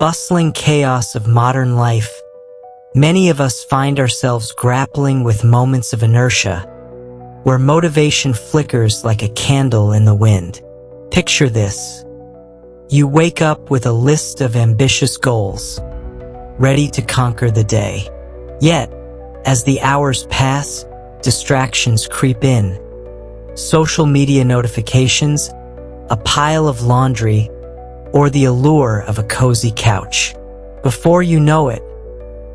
bustling chaos of modern life, many of us find ourselves grappling with moments of inertia, where motivation flickers like a candle in the wind. Picture this. You wake up with a list of ambitious goals, ready to conquer the day. Yet, as the hours pass, distractions creep in. Social media notifications, a pile of laundry, or the allure of a cozy couch. Before you know it,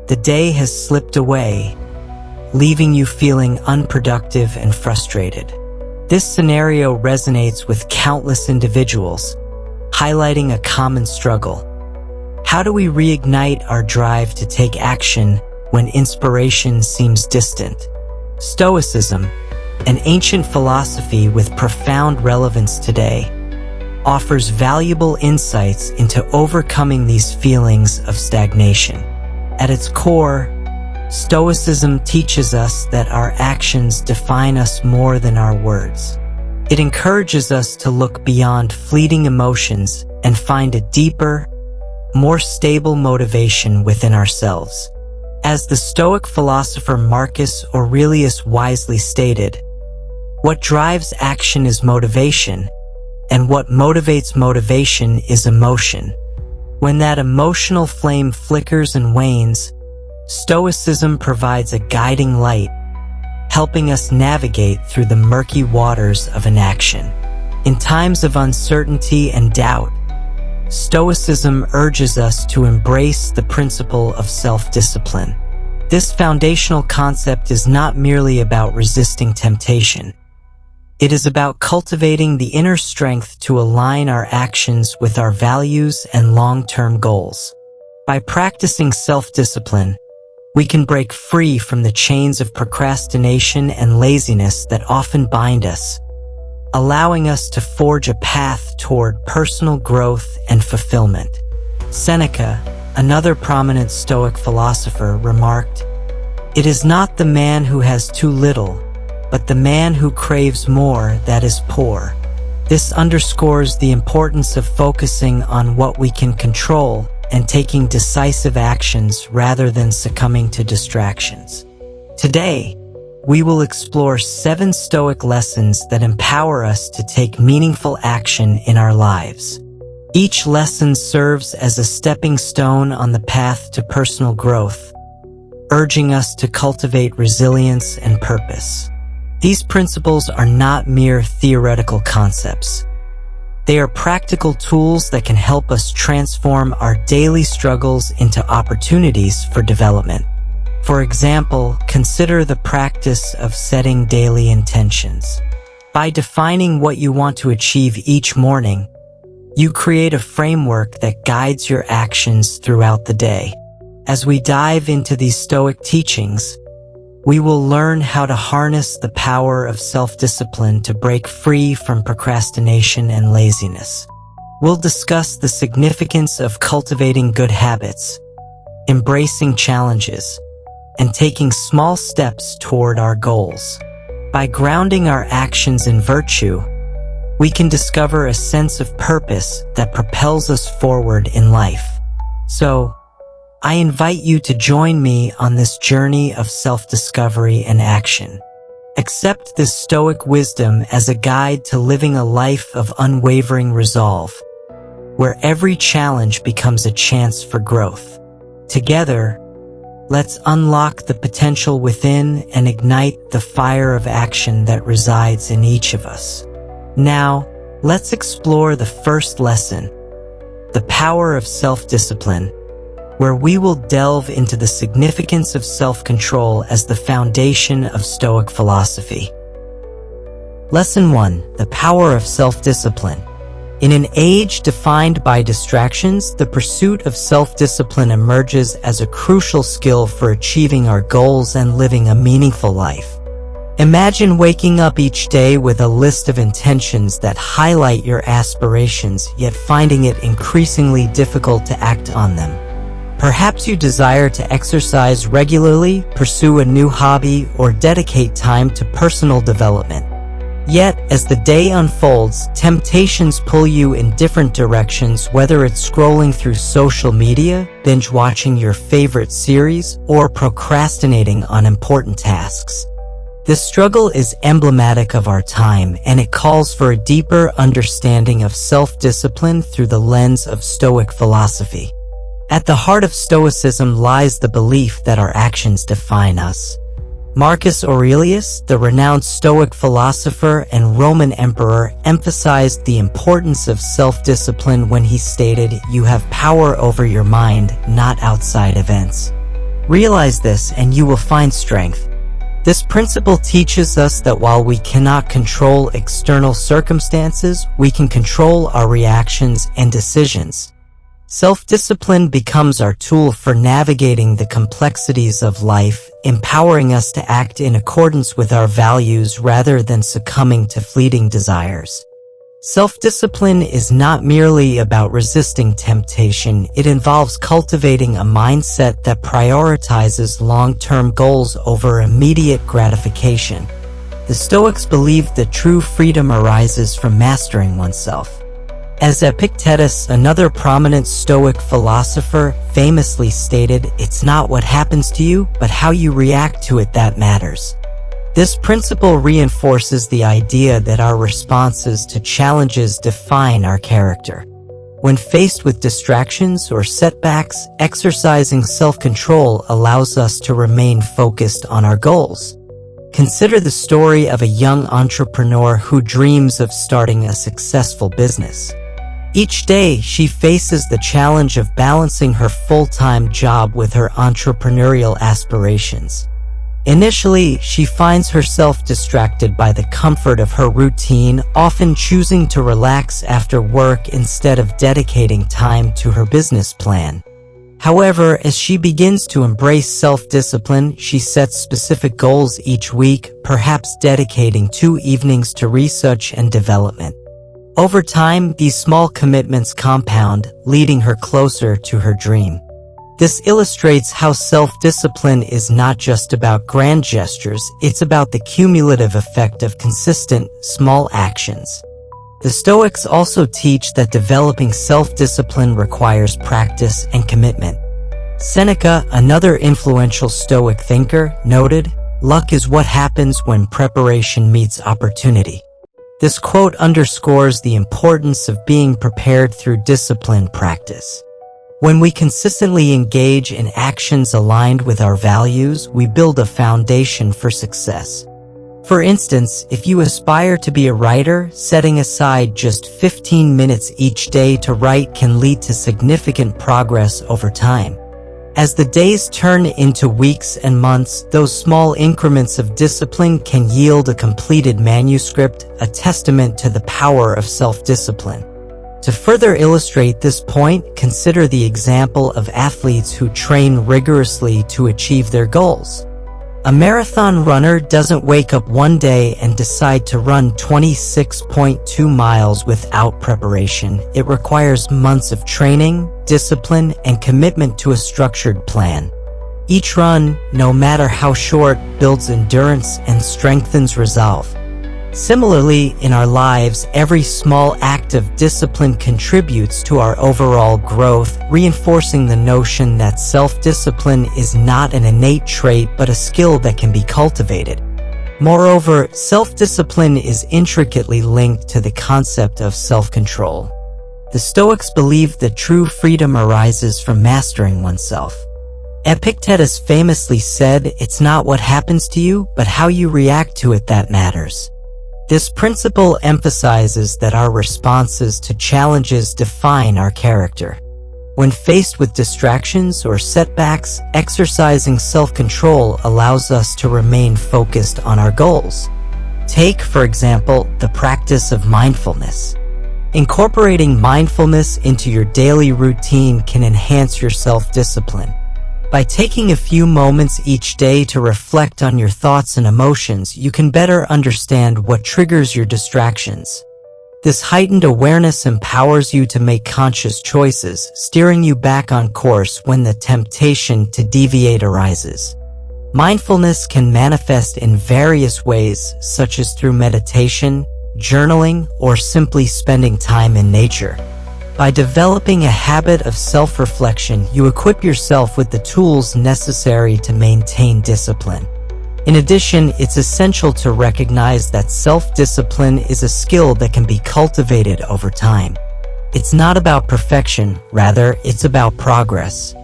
the day has slipped away, leaving you feeling unproductive and frustrated. This scenario resonates with countless individuals, highlighting a common struggle. How do we reignite our drive to take action when inspiration seems distant? Stoicism, an ancient philosophy with profound relevance today, offers valuable insights into overcoming these feelings of stagnation. At its core, Stoicism teaches us that our actions define us more than our words. It encourages us to look beyond fleeting emotions and find a deeper, more stable motivation within ourselves. As the Stoic philosopher Marcus Aurelius wisely stated, "What drives action is motivation, and what motivates motivation is emotion." When that emotional flame flickers and wanes, Stoicism provides a guiding light, helping us navigate through the murky waters of inaction. In times of uncertainty and doubt, Stoicism urges us to embrace the principle of self-discipline. This foundational concept is not merely about resisting temptation. It is about cultivating the inner strength to align our actions with our values and long-term goals. By practicing self-discipline, we can break free from the chains of procrastination and laziness that often bind us, allowing us to forge a path toward personal growth and fulfillment. Seneca, another prominent Stoic philosopher, remarked, "It is not the man who has too little, but the man who craves more that is poor." This underscores the importance of focusing on what we can control and taking decisive actions rather than succumbing to distractions. Today, we will explore 7 Stoic lessons that empower us to take meaningful action in our lives. Each lesson serves as a stepping stone on the path to personal growth, urging us to cultivate resilience and purpose. These principles are not mere theoretical concepts. They are practical tools that can help us transform our daily struggles into opportunities for development. For example, consider the practice of setting daily intentions. By defining what you want to achieve each morning, you create a framework that guides your actions throughout the day. As we dive into these Stoic teachings, we will learn how to harness the power of self-discipline to break free from procrastination and laziness. We'll discuss the significance of cultivating good habits, embracing challenges, and taking small steps toward our goals. By grounding our actions in virtue, we can discover a sense of purpose that propels us forward in life. So, I invite you to join me on this journey of self-discovery and action. Accept this Stoic wisdom as a guide to living a life of unwavering resolve, where every challenge becomes a chance for growth. Together, let's unlock the potential within and ignite the fire of action that resides in each of us. Now, let's explore the first lesson, the power of self-discipline, where we will delve into the significance of self-control as the foundation of Stoic philosophy. Lesson 1. The power of self-discipline. In an age defined by distractions, the pursuit of self-discipline emerges as a crucial skill for achieving our goals and living a meaningful life. Imagine waking up each day with a list of intentions that highlight your aspirations, yet finding it increasingly difficult to act on them. Perhaps you desire to exercise regularly, pursue a new hobby, or dedicate time to personal development. Yet, as the day unfolds, temptations pull you in different directions, whether it's scrolling through social media, binge watching your favorite series, or procrastinating on important tasks. This struggle is emblematic of our time, and it calls for a deeper understanding of self-discipline through the lens of Stoic philosophy. At the heart of Stoicism lies the belief that our actions define us. Marcus Aurelius, the renowned Stoic philosopher and Roman emperor, emphasized the importance of self-discipline when he stated, "You have power over your mind, not outside events. Realize this and you will find strength." This principle teaches us that while we cannot control external circumstances, we can control our reactions and decisions. Self-discipline becomes our tool for navigating the complexities of life, empowering us to act in accordance with our values rather than succumbing to fleeting desires. Self-discipline is not merely about resisting temptation, it involves cultivating a mindset that prioritizes long-term goals over immediate gratification. The Stoics believed that true freedom arises from mastering oneself. As Epictetus, another prominent Stoic philosopher, famously stated, "It's not what happens to you, but how you react to it that matters." This principle reinforces the idea that our responses to challenges define our character. When faced with distractions or setbacks, exercising self-control allows us to remain focused on our goals. Consider the story of a young entrepreneur who dreams of starting a successful business. Each day, she faces the challenge of balancing her full-time job with her entrepreneurial aspirations. Initially, she finds herself distracted by the comfort of her routine, often choosing to relax after work instead of dedicating time to her business plan. However, as she begins to embrace self-discipline, she sets specific goals each week, perhaps dedicating 2 evenings to research and development. Over time, these small commitments compound, leading her closer to her dream. This illustrates how self-discipline is not just about grand gestures, it's about the cumulative effect of consistent, small actions. The Stoics also teach that developing self-discipline requires practice and commitment. Seneca, another influential Stoic thinker, noted, "Luck is what happens when preparation meets opportunity." This quote underscores the importance of being prepared through disciplined practice. When we consistently engage in actions aligned with our values, we build a foundation for success. For instance, if you aspire to be a writer, setting aside just 15 minutes each day to write can lead to significant progress over time. As the days turn into weeks and months, those small increments of discipline can yield a completed manuscript, a testament to the power of self-discipline. To further illustrate this point, consider the example of athletes who train rigorously to achieve their goals. A marathon runner doesn't wake up one day and decide to run 26.2 miles without preparation. It requires months of training, discipline, and commitment to a structured plan. Each run, no matter how short, builds endurance and strengthens resolve. Similarly, in our lives, every small act of discipline contributes to our overall growth, reinforcing the notion that self-discipline is not an innate trait but a skill that can be cultivated. Moreover, self-discipline is intricately linked to the concept of self-control. The Stoics believed that true freedom arises from mastering oneself. Epictetus famously said, "It's not what happens to you, but how you react to it that matters." This principle emphasizes that our responses to challenges define our character. When faced with distractions or setbacks, exercising self-control allows us to remain focused on our goals. Take, for example, the practice of mindfulness. Incorporating mindfulness into your daily routine can enhance your self-discipline. By taking a few moments each day to reflect on your thoughts and emotions, you can better understand what triggers your distractions. This heightened awareness empowers you to make conscious choices, steering you back on course when the temptation to deviate arises. Mindfulness can manifest in various ways, such as through meditation, journaling, or simply spending time in nature. By developing a habit of self-reflection, you equip yourself with the tools necessary to maintain discipline. In addition, it's essential to recognize that self-discipline is a skill that can be cultivated over time. It's not about perfection, rather, it's about progress.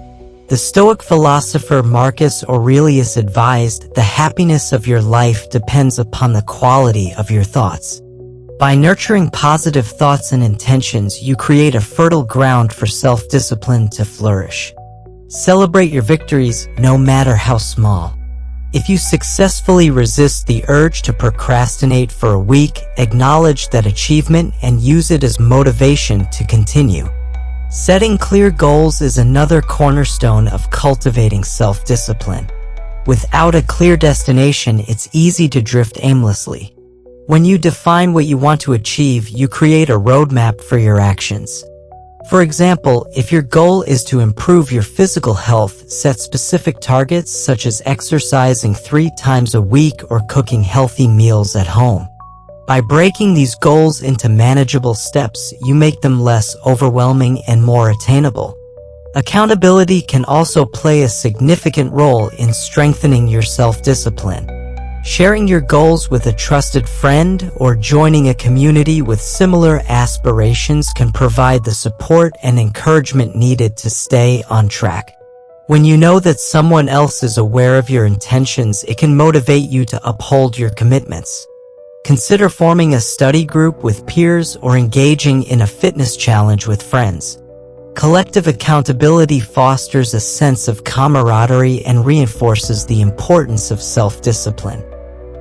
The Stoic philosopher Marcus Aurelius advised, "The happiness of your life depends upon the quality of your thoughts." By nurturing positive thoughts and intentions, you create a fertile ground for self-discipline to flourish. Celebrate your victories, no matter how small. If you successfully resist the urge to procrastinate for a week, acknowledge that achievement and use it as motivation to continue. Setting clear goals is another cornerstone of cultivating self-discipline. Without a clear destination, it's easy to drift aimlessly. When you define what you want to achieve, you create a roadmap for your actions. For example, if your goal is to improve your physical health, set specific targets such as exercising 3 times a week or cooking healthy meals at home. By breaking these goals into manageable steps, you make them less overwhelming and more attainable. Accountability can also play a significant role in strengthening your self-discipline. Sharing your goals with a trusted friend or joining a community with similar aspirations can provide the support and encouragement needed to stay on track. When you know that someone else is aware of your intentions, it can motivate you to uphold your commitments. Consider forming a study group with peers or engaging in a fitness challenge with friends. Collective accountability fosters a sense of camaraderie and reinforces the importance of self-discipline.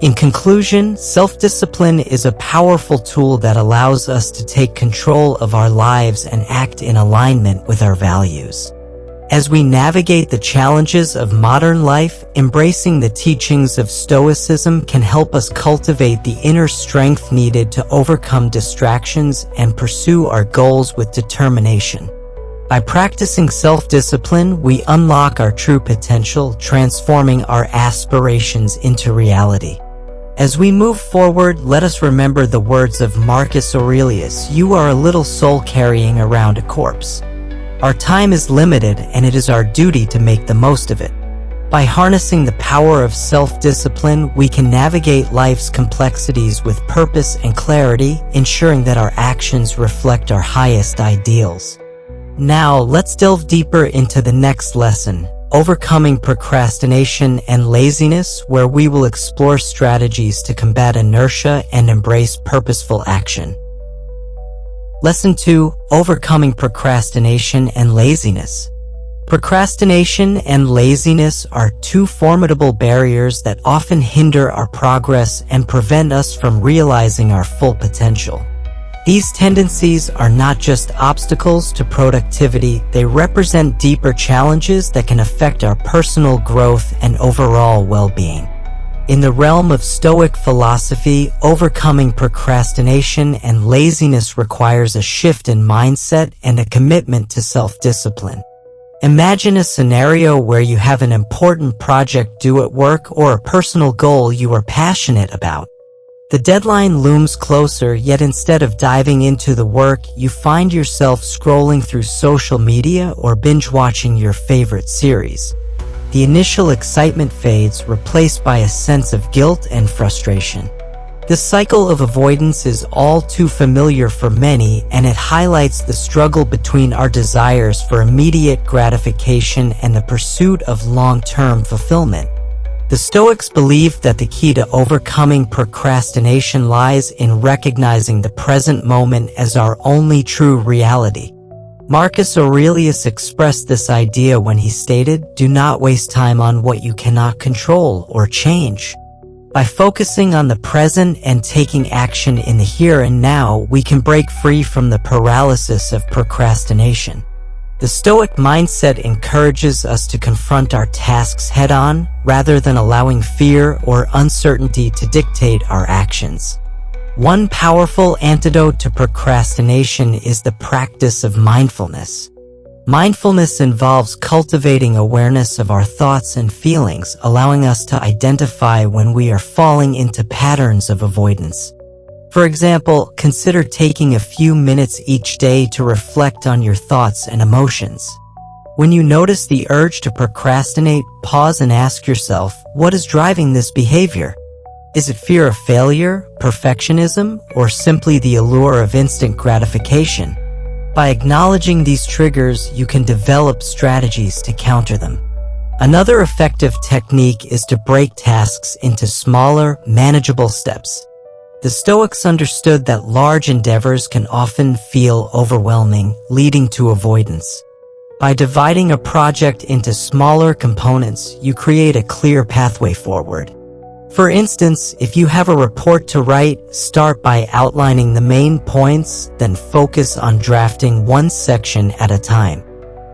In conclusion, self-discipline is a powerful tool that allows us to take control of our lives and act in alignment with our values. As we navigate the challenges of modern life, embracing the teachings of Stoicism can help us cultivate the inner strength needed to overcome distractions and pursue our goals with determination. By practicing self-discipline, we unlock our true potential, transforming our aspirations into reality. As we move forward, let us remember the words of Marcus Aurelius, "You are a little soul carrying around a corpse." Our time is limited, and it is our duty to make the most of it. By harnessing the power of self-discipline, we can navigate life's complexities with purpose and clarity, ensuring that our actions reflect our highest ideals. Now, let's delve deeper into the next lesson, Overcoming Procrastination and Laziness, where we will explore strategies to combat inertia and embrace purposeful action. Lesson 2, Overcoming Procrastination and Laziness. Procrastination and laziness are two formidable barriers that often hinder our progress and prevent us from realizing our full potential. These tendencies are not just obstacles to productivity, they represent deeper challenges that can affect our personal growth and overall well-being. In the realm of Stoic philosophy, overcoming procrastination and laziness requires a shift in mindset and a commitment to self-discipline. Imagine a scenario where you have an important project due at work or a personal goal you are passionate about. The deadline looms closer, yet instead of diving into the work, you find yourself scrolling through social media or binge-watching your favorite series. The initial excitement fades, replaced by a sense of guilt and frustration. This cycle of avoidance is all too familiar for many, and it highlights the struggle between our desires for immediate gratification and the pursuit of long-term fulfillment. The Stoics believed that the key to overcoming procrastination lies in recognizing the present moment as our only true reality. Marcus Aurelius expressed this idea when he stated, "Do not waste time on what you cannot control or change." By focusing on the present and taking action in the here and now, we can break free from the paralysis of procrastination. The Stoic mindset encourages us to confront our tasks head-on, rather than allowing fear or uncertainty to dictate our actions. One powerful antidote to procrastination is the practice of mindfulness. Mindfulness involves cultivating awareness of our thoughts and feelings, allowing us to identify when we are falling into patterns of avoidance. For example, consider taking a few minutes each day to reflect on your thoughts and emotions. When you notice the urge to procrastinate, pause and ask yourself, what is driving this behavior? Is it fear of failure, perfectionism, or simply the allure of instant gratification? By acknowledging these triggers, you can develop strategies to counter them. Another effective technique is to break tasks into smaller, manageable steps. The Stoics understood that large endeavors can often feel overwhelming, leading to avoidance. By dividing a project into smaller components, you create a clear pathway forward. For instance, if you have a report to write, start by outlining the main points, then focus on drafting one section at a time.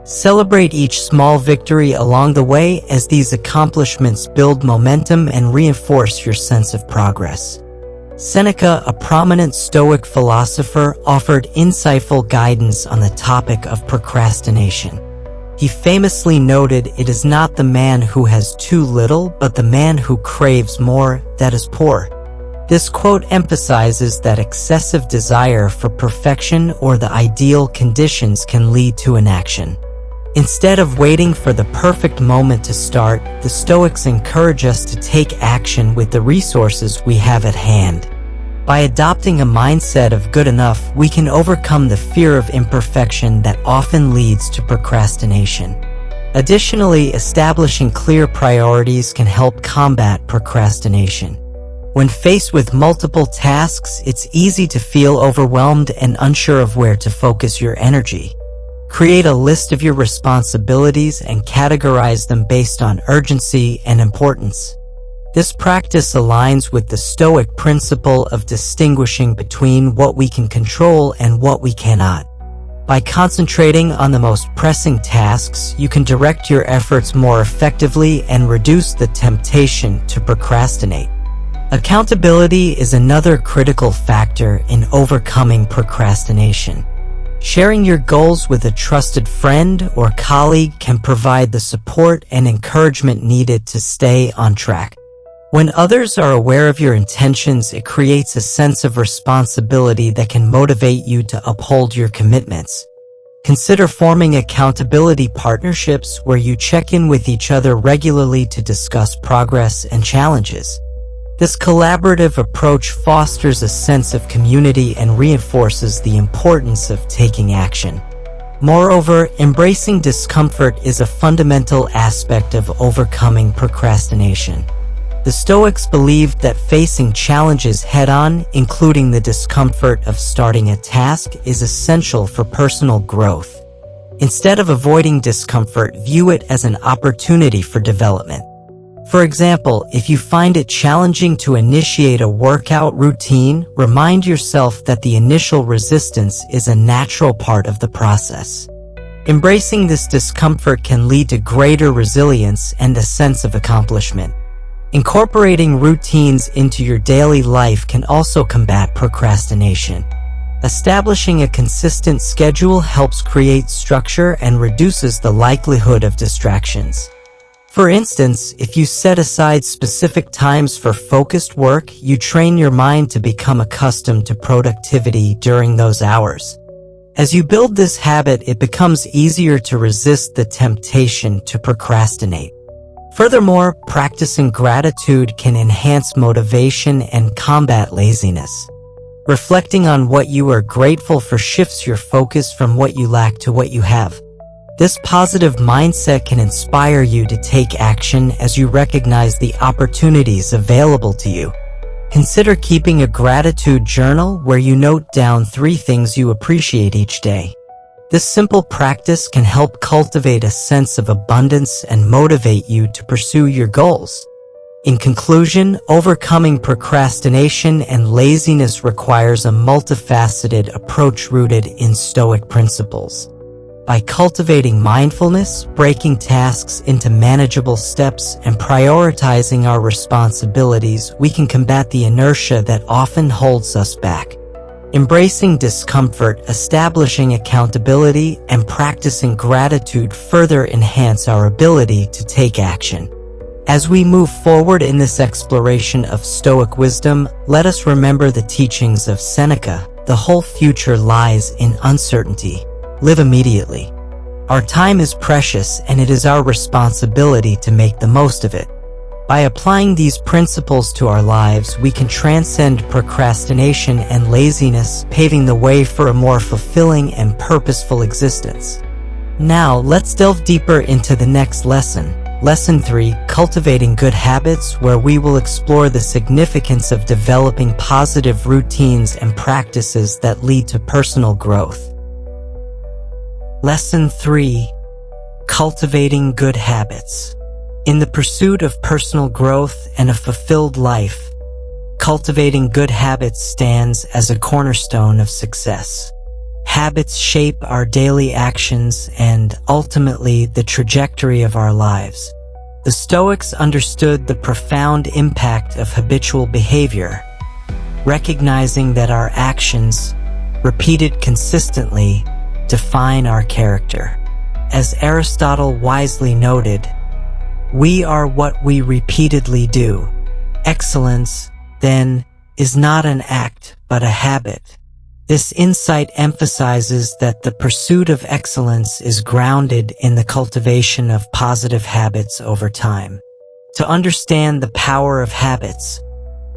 Celebrate each small victory along the way, as these accomplishments build momentum and reinforce your sense of progress. Seneca, a prominent Stoic philosopher, offered insightful guidance on the topic of procrastination. He famously noted, "It is not the man who has too little, but the man who craves more, that is poor." This quote emphasizes that excessive desire for perfection or the ideal conditions can lead to inaction. Instead of waiting for the perfect moment to start, the Stoics encourage us to take action with the resources we have at hand. By adopting a mindset of good enough, we can overcome the fear of imperfection that often leads to procrastination. Additionally, establishing clear priorities can help combat procrastination. When faced with multiple tasks, it's easy to feel overwhelmed and unsure of where to focus your energy. Create a list of your responsibilities and categorize them based on urgency and importance. This practice aligns with the Stoic principle of distinguishing between what we can control and what we cannot. By concentrating on the most pressing tasks, you can direct your efforts more effectively and reduce the temptation to procrastinate. Accountability is another critical factor in overcoming procrastination. Sharing your goals with a trusted friend or colleague can provide the support and encouragement needed to stay on track. When others are aware of your intentions, it creates a sense of responsibility that can motivate you to uphold your commitments. Consider forming accountability partnerships where you check in with each other regularly to discuss progress and challenges. This collaborative approach fosters a sense of community and reinforces the importance of taking action. Moreover, embracing discomfort is a fundamental aspect of overcoming procrastination. The Stoics believed that facing challenges head-on, including the discomfort of starting a task, is essential for personal growth. Instead of avoiding discomfort, view it as an opportunity for development. For example, if you find it challenging to initiate a workout routine, remind yourself that the initial resistance is a natural part of the process. Embracing this discomfort can lead to greater resilience and a sense of accomplishment. Incorporating routines into your daily life can also combat procrastination. Establishing a consistent schedule helps create structure and reduces the likelihood of distractions. For instance, if you set aside specific times for focused work, you train your mind to become accustomed to productivity during those hours. As you build this habit, it becomes easier to resist the temptation to procrastinate. Furthermore, practicing gratitude can enhance motivation and combat laziness. Reflecting on what you are grateful for shifts your focus from what you lack to what you have. This positive mindset can inspire you to take action as you recognize the opportunities available to you. Consider keeping a gratitude journal where you note down 3 things you appreciate each day. This simple practice can help cultivate a sense of abundance and motivate you to pursue your goals. In conclusion, overcoming procrastination and laziness requires a multifaceted approach rooted in Stoic principles. By cultivating mindfulness, breaking tasks into manageable steps, and prioritizing our responsibilities, we can combat the inertia that often holds us back. Embracing discomfort, establishing accountability, and practicing gratitude further enhance our ability to take action. As we move forward in this exploration of Stoic wisdom, let us remember the teachings of Seneca. The whole future lies in uncertainty. Live immediately. Our time is precious, and it is our responsibility to make the most of it. By applying these principles to our lives, we can transcend procrastination and laziness, paving the way for a more fulfilling and purposeful existence. Now, let's delve deeper into the next lesson. Lesson 3, Cultivating Good Habits, where we will explore the significance of developing positive routines and practices that lead to personal growth. Lesson 3, Cultivating Good Habits. In the pursuit of personal growth and a fulfilled life, cultivating good habits stands as a cornerstone of success. Habits shape our daily actions and, ultimately, the trajectory of our lives. The Stoics understood the profound impact of habitual behavior, recognizing that our actions, repeated consistently, define our character. As Aristotle wisely noted, "We are what we repeatedly do." Excellence, then, is not an act, but a habit. This insight emphasizes that the pursuit of excellence is grounded in the cultivation of positive habits over time. To understand the power of habits,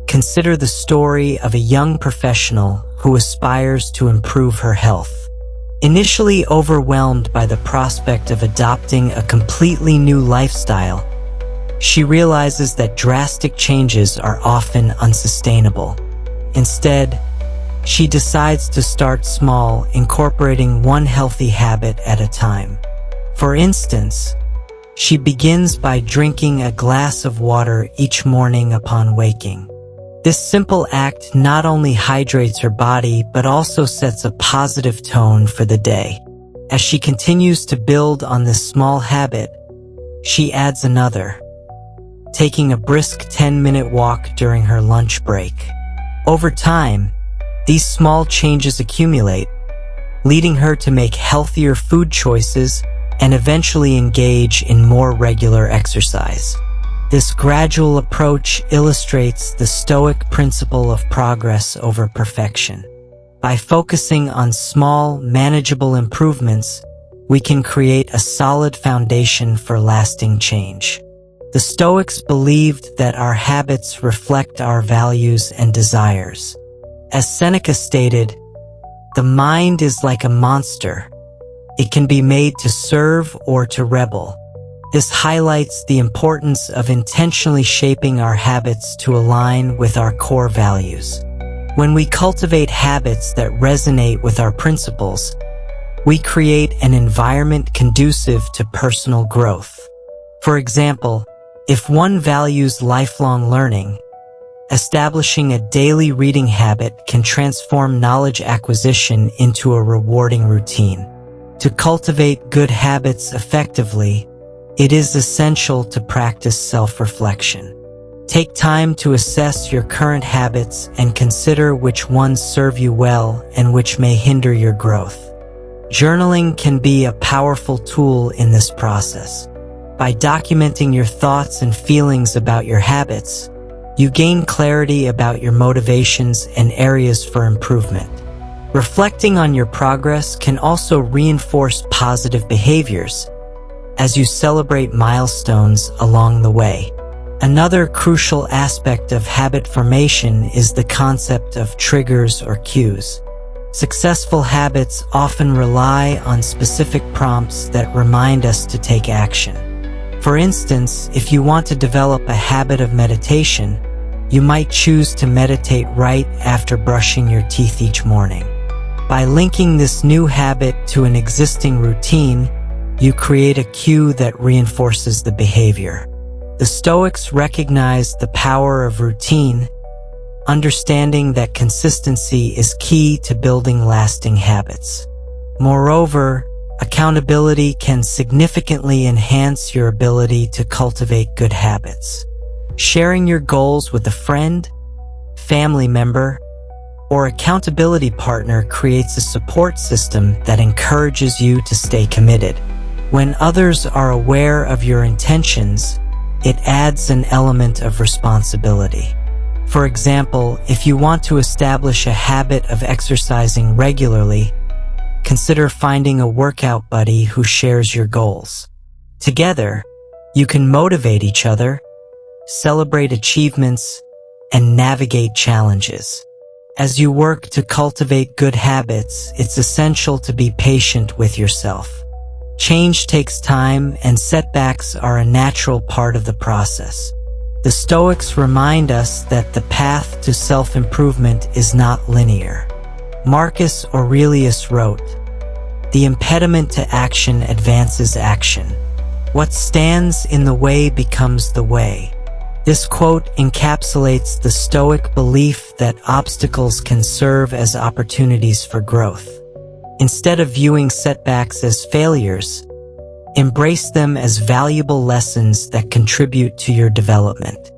consider the story of a young professional who aspires to improve her health. Initially overwhelmed by the prospect of adopting a completely new lifestyle, she realizes that drastic changes are often unsustainable. Instead, she decides to start small, incorporating one healthy habit at a time. For instance, she begins by drinking a glass of water each morning upon waking. This simple act not only hydrates her body but also sets a positive tone for the day. As she continues to build on this small habit, she adds another, taking a brisk 10-minute walk during her lunch break. Over time, these small changes accumulate, leading her to make healthier food choices and eventually engage in more regular exercise. This gradual approach illustrates the Stoic principle of progress over perfection. By focusing on small, manageable improvements, we can create a solid foundation for lasting change. The Stoics believed that our habits reflect our values and desires. As Seneca stated, "The mind is like a monster. It can be made to serve or to rebel." This highlights the importance of intentionally shaping our habits to align with our core values. When we cultivate habits that resonate with our principles, we create an environment conducive to personal growth. For example, if one values lifelong learning, establishing a daily reading habit can transform knowledge acquisition into a rewarding routine. To cultivate good habits effectively, it is essential to practice self-reflection. Take time to assess your current habits and consider which ones serve you well and which may hinder your growth. Journaling can be a powerful tool in this process. By documenting your thoughts and feelings about your habits, you gain clarity about your motivations and areas for improvement. Reflecting on your progress can also reinforce positive behaviors as you celebrate milestones along the way. Another crucial aspect of habit formation is the concept of triggers or cues. Successful habits often rely on specific prompts that remind us to take action. For instance, if you want to develop a habit of meditation, you might choose to meditate right after brushing your teeth each morning. By linking this new habit to an existing routine, you create a cue that reinforces the behavior. The Stoics recognized the power of routine, understanding that consistency is key to building lasting habits. Moreover, accountability can significantly enhance your ability to cultivate good habits. Sharing your goals with a friend, family member, or accountability partner creates a support system that encourages you to stay committed. When others are aware of your intentions, it adds an element of responsibility. For example, if you want to establish a habit of exercising regularly, consider finding a workout buddy who shares your goals. Together, you can motivate each other, celebrate achievements, and navigate challenges. As you work to cultivate good habits, it's essential to be patient with yourself. Change takes time, and setbacks are a natural part of the process. The Stoics remind us that the path to self-improvement is not linear. Marcus Aurelius wrote, "The impediment to action advances action. What stands in the way becomes the way." This quote encapsulates the Stoic belief that obstacles can serve as opportunities for growth. Instead of viewing setbacks as failures, embrace them as valuable lessons that contribute to your development.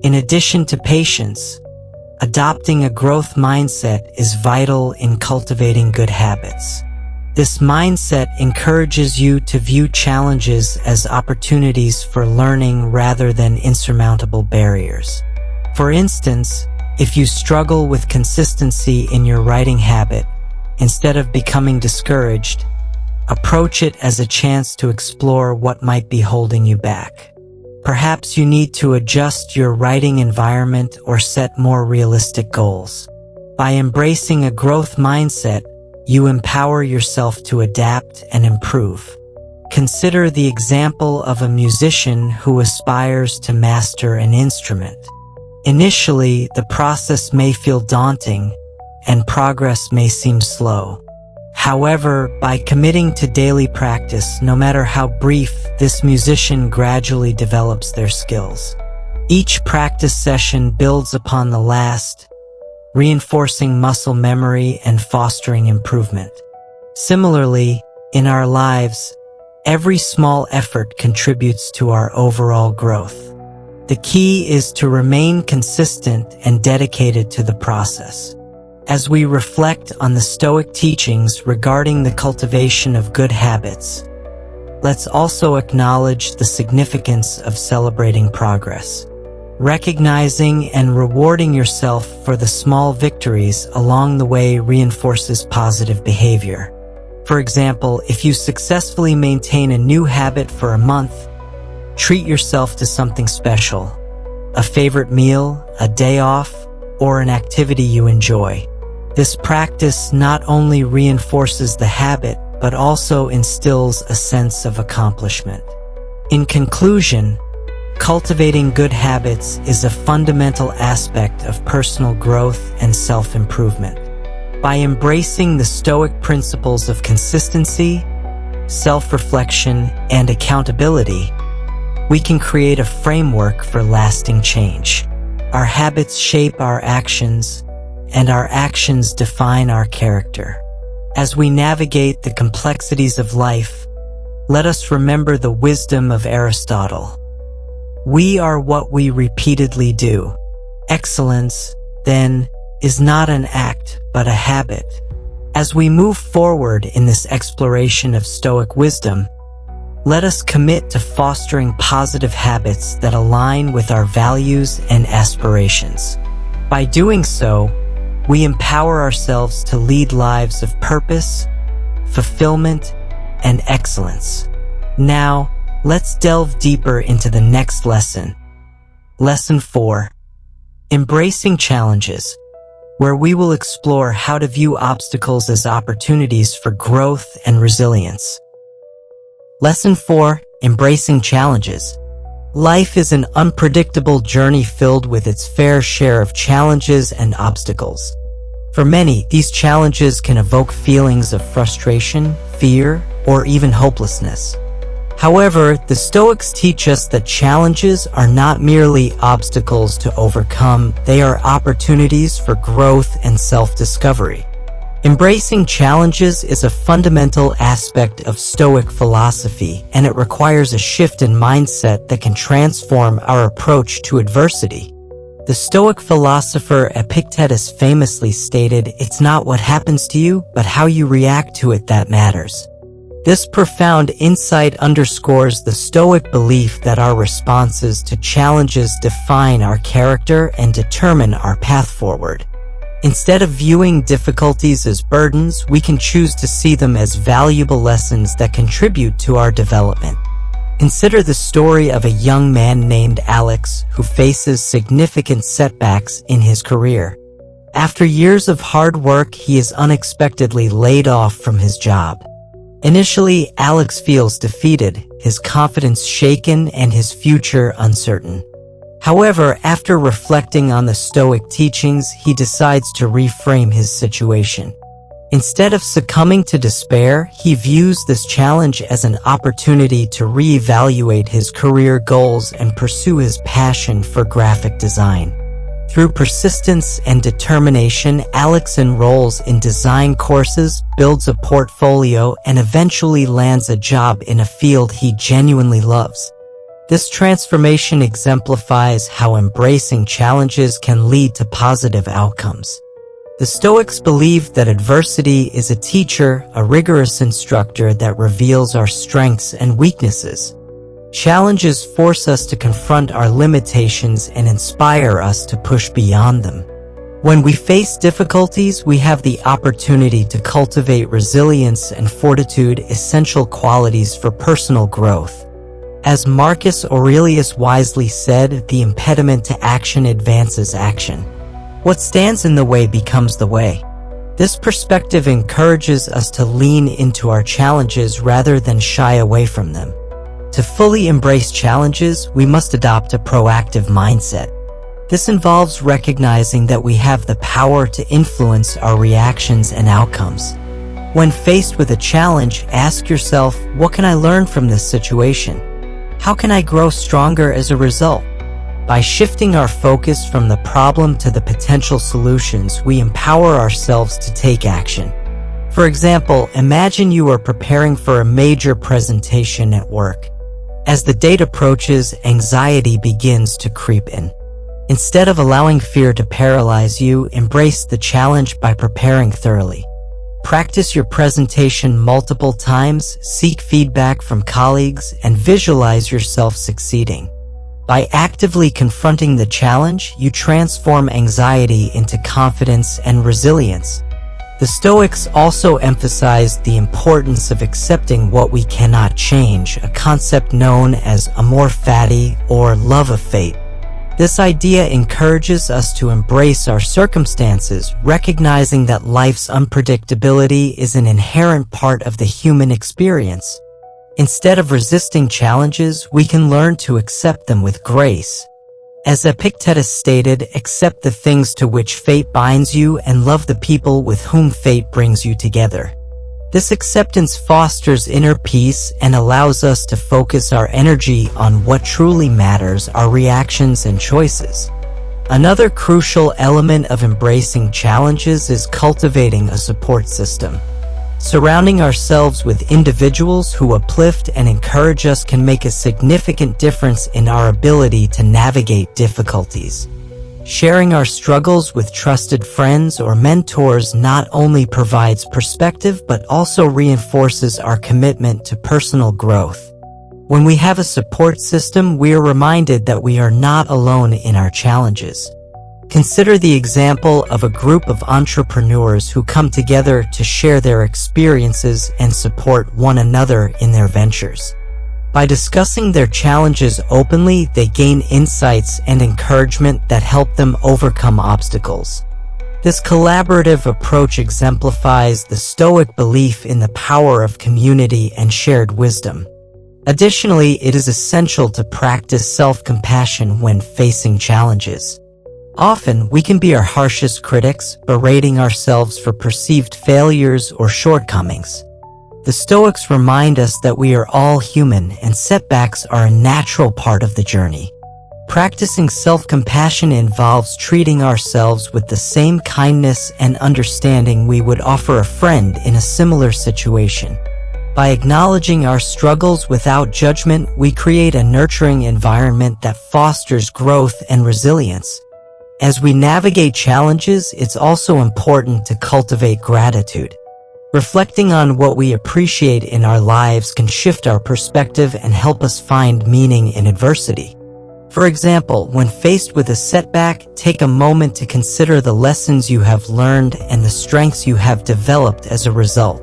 In addition to patience, adopting a growth mindset is vital in cultivating good habits. This mindset encourages you to view challenges as opportunities for learning rather than insurmountable barriers. For instance, if you struggle with consistency in your writing habit, instead of becoming discouraged, approach it as a chance to explore what might be holding you back. Perhaps you need to adjust your writing environment or set more realistic goals. By embracing a growth mindset, you empower yourself to adapt and improve. Consider the example of a musician who aspires to master an instrument. Initially, the process may feel daunting, and progress may seem slow. However, by committing to daily practice, no matter how brief, this musician gradually develops their skills. Each practice session builds upon the last, reinforcing muscle memory and fostering improvement. Similarly, in our lives, every small effort contributes to our overall growth. The key is to remain consistent and dedicated to the process. As we reflect on the Stoic teachings regarding the cultivation of good habits, let's also acknowledge the significance of celebrating progress. Recognizing and rewarding yourself for the small victories along the way reinforces positive behavior. For example, if you successfully maintain a new habit for a month, treat yourself to something special, a favorite meal, a day off, or an activity you enjoy. This practice not only reinforces the habit, but also instills a sense of accomplishment. In conclusion, cultivating good habits is a fundamental aspect of personal growth and self-improvement. By embracing the Stoic principles of consistency, self-reflection, and accountability, we can create a framework for lasting change. Our habits shape our actions, and our actions define our character. As we navigate the complexities of life, let us remember the wisdom of Aristotle. We are what we repeatedly do. Excellence, then, is not an act, but a habit. As we move forward in this exploration of Stoic wisdom, let us commit to fostering positive habits that align with our values and aspirations. By doing so, we empower ourselves to lead lives of purpose, fulfillment, and excellence. Now, let's delve deeper into the next lesson. Lesson 4. Embracing challenges, where we will explore how to view obstacles as opportunities for growth and resilience. Lesson 4. Embracing challenges. Life is an unpredictable journey filled with its fair share of challenges and obstacles. For many, these challenges can evoke feelings of frustration, fear, or even hopelessness. However, the Stoics teach us that challenges are not merely obstacles to overcome, they are opportunities for growth and self-discovery. Embracing challenges is a fundamental aspect of Stoic philosophy, and it requires a shift in mindset that can transform our approach to adversity. The Stoic philosopher Epictetus famously stated, "It's not what happens to you, but how you react to it that matters." This profound insight underscores the Stoic belief that our responses to challenges define our character and determine our path forward. Instead of viewing difficulties as burdens, we can choose to see them as valuable lessons that contribute to our development. Consider the story of a young man named Alex who faces significant setbacks in his career. After years of hard work, he is unexpectedly laid off from his job. Initially, Alex feels defeated, his confidence shaken, and his future uncertain. However, after reflecting on the Stoic teachings, he decides to reframe his situation. Instead of succumbing to despair, he views this challenge as an opportunity to reevaluate his career goals and pursue his passion for graphic design. Through persistence and determination, Alex enrolls in design courses, builds a portfolio, and eventually lands a job in a field he genuinely loves. This transformation exemplifies how embracing challenges can lead to positive outcomes. The Stoics believe that adversity is a teacher, a rigorous instructor that reveals our strengths and weaknesses. Challenges force us to confront our limitations and inspire us to push beyond them. When we face difficulties, we have the opportunity to cultivate resilience and fortitude, essential qualities for personal growth. As Marcus Aurelius wisely said, the impediment to action advances action. What stands in the way becomes the way. This perspective encourages us to lean into our challenges rather than shy away from them. To fully embrace challenges, we must adopt a proactive mindset. This involves recognizing that we have the power to influence our reactions and outcomes. When faced with a challenge, ask yourself, what can I learn from this situation? How can I grow stronger as a result? By shifting our focus from the problem to the potential solutions, we empower ourselves to take action. For example, imagine you are preparing for a major presentation at work. As the date approaches, anxiety begins to creep in. Instead of allowing fear to paralyze you, embrace the challenge by preparing thoroughly. Practice your presentation multiple times, seek feedback from colleagues, and visualize yourself succeeding. By actively confronting the challenge, you transform anxiety into confidence and resilience. The Stoics also emphasized the importance of accepting what we cannot change, a concept known as amor fati or love of fate. This idea encourages us to embrace our circumstances, recognizing that life's unpredictability is an inherent part of the human experience. Instead of resisting challenges, we can learn to accept them with grace. As Epictetus stated, accept the things to which fate binds you and love the people with whom fate brings you together. This acceptance fosters inner peace and allows us to focus our energy on what truly matters, our reactions and choices. Another crucial element of embracing challenges is cultivating a support system. Surrounding ourselves with individuals who uplift and encourage us can make a significant difference in our ability to navigate difficulties. Sharing our struggles with trusted friends or mentors not only provides perspective but also reinforces our commitment to personal growth. When we have a support system, we are reminded that we are not alone in our challenges. Consider the example of a group of entrepreneurs who come together to share their experiences and support one another in their ventures. By discussing their challenges openly, they gain insights and encouragement that help them overcome obstacles. This collaborative approach exemplifies the Stoic belief in the power of community and shared wisdom. Additionally, it is essential to practice self-compassion when facing challenges. Often, we can be our harshest critics, berating ourselves for perceived failures or shortcomings. The Stoics remind us that we are all human and setbacks are a natural part of the journey. Practicing self-compassion involves treating ourselves with the same kindness and understanding we would offer a friend in a similar situation. By acknowledging our struggles without judgment, we create a nurturing environment that fosters growth and resilience. As we navigate challenges, it's also important to cultivate gratitude. Reflecting on what we appreciate in our lives can shift our perspective and help us find meaning in adversity. For example, when faced with a setback, take a moment to consider the lessons you have learned and the strengths you have developed as a result.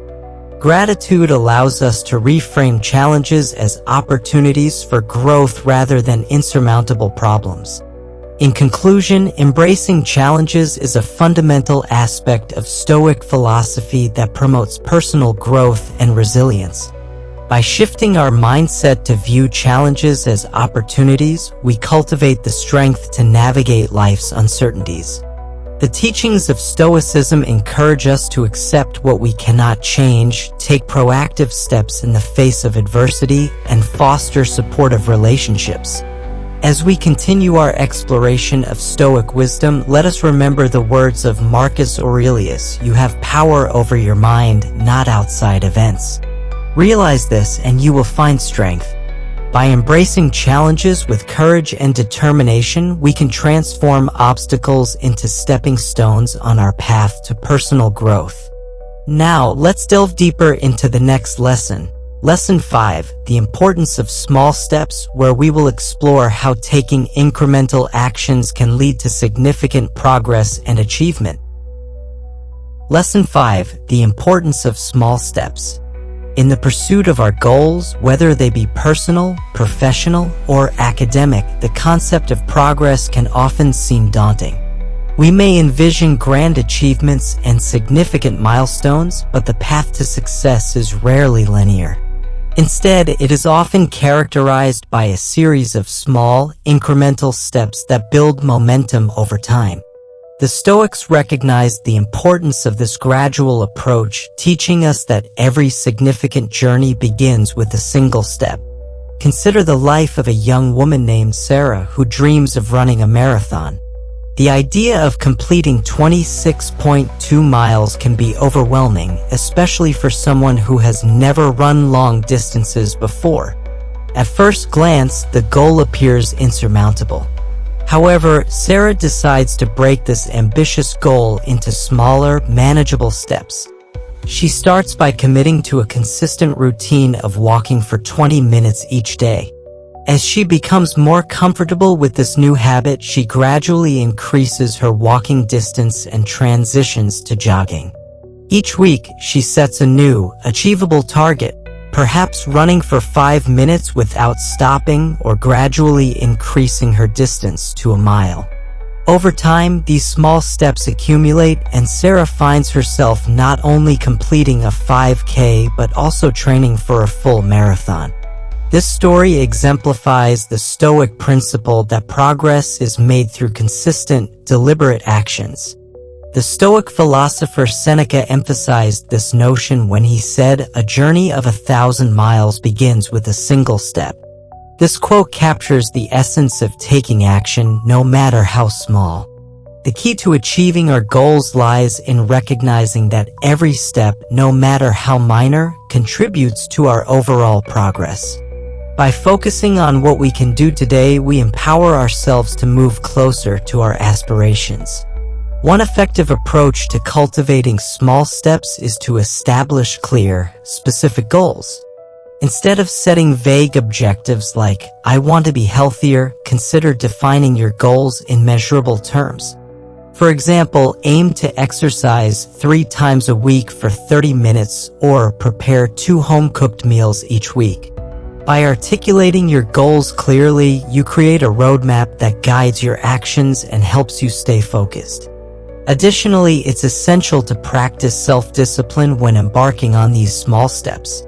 Gratitude allows us to reframe challenges as opportunities for growth rather than insurmountable problems. In conclusion, embracing challenges is a fundamental aspect of Stoic philosophy that promotes personal growth and resilience. By shifting our mindset to view challenges as opportunities, we cultivate the strength to navigate life's uncertainties. The teachings of Stoicism encourage us to accept what we cannot change, take proactive steps in the face of adversity, and foster supportive relationships. As we continue our exploration of Stoic wisdom, let us remember the words of Marcus Aurelius: "You have power over your mind, not outside events." Realize this and you will find strength. By embracing challenges with courage and determination, we can transform obstacles into stepping stones on our path to personal growth. Now, let's delve deeper into the next lesson. Lesson 5, the importance of small steps, where we will explore how taking incremental actions can lead to significant progress and achievement. Lesson 5, the importance of small steps. In the pursuit of our goals, whether they be personal, professional, or academic, the concept of progress can often seem daunting. We may envision grand achievements and significant milestones, but the path to success is rarely linear. Instead, it is often characterized by a series of small, incremental steps that build momentum over time. The Stoics recognized the importance of this gradual approach, teaching us that every significant journey begins with a single step. Consider the life of a young woman named Sarah who dreams of running a marathon. The idea of completing 26.2 miles can be overwhelming, especially for someone who has never run long distances before. At first glance, the goal appears insurmountable. However, Sarah decides to break this ambitious goal into smaller, manageable steps. She starts by committing to a consistent routine of walking for 20 minutes each day. As she becomes more comfortable with this new habit, she gradually increases her walking distance and transitions to jogging. Each week, she sets a new, achievable target, perhaps running for 5 minutes without stopping or gradually increasing her distance to a mile. Over time, these small steps accumulate, and Sarah finds herself not only completing a 5K but also training for a full marathon. This story exemplifies the Stoic principle that progress is made through consistent, deliberate actions. The Stoic philosopher Seneca emphasized this notion when he said, "A journey of 1,000 miles begins with a single step." This quote captures the essence of taking action, no matter how small. The key to achieving our goals lies in recognizing that every step, no matter how minor, contributes to our overall progress. By focusing on what we can do today, we empower ourselves to move closer to our aspirations. One effective approach to cultivating small steps is to establish clear, specific goals. Instead of setting vague objectives like, "I want to be healthier," consider defining your goals in measurable terms. For example, aim to exercise 3 times a week for 30 minutes or prepare 2 home-cooked meals each week. By articulating your goals clearly, you create a roadmap that guides your actions and helps you stay focused. Additionally, it's essential to practice self-discipline when embarking on these small steps.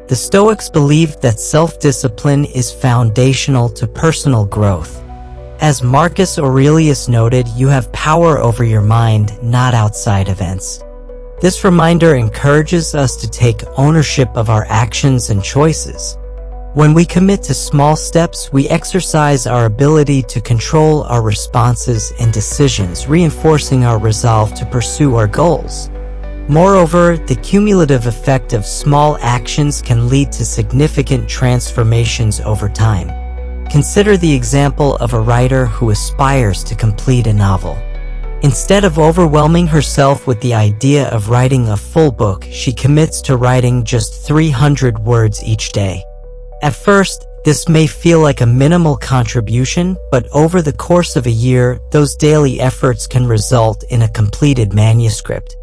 The Stoics believed that self-discipline is foundational to personal growth. As Marcus Aurelius noted, "You have power over your mind, not outside events." This reminder encourages us to take ownership of our actions and choices. When we commit to small steps, we exercise our ability to control our responses and decisions, reinforcing our resolve to pursue our goals. Moreover, the cumulative effect of small actions can lead to significant transformations over time. Consider the example of a writer who aspires to complete a novel. Instead of overwhelming herself with the idea of writing a full book, she commits to writing just 300 words each day. At first, this may feel like a minimal contribution, but over the course of a year, those daily efforts can result in a completed manuscript.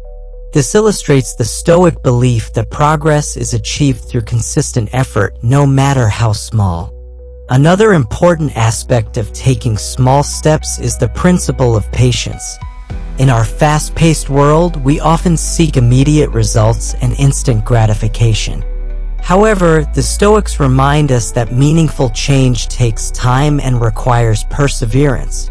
This illustrates the Stoic belief that progress is achieved through consistent effort, no matter how small. Another important aspect of taking small steps is the principle of patience. In our fast-paced world, we often seek immediate results and instant gratification. However, the Stoics remind us that meaningful change takes time and requires perseverance.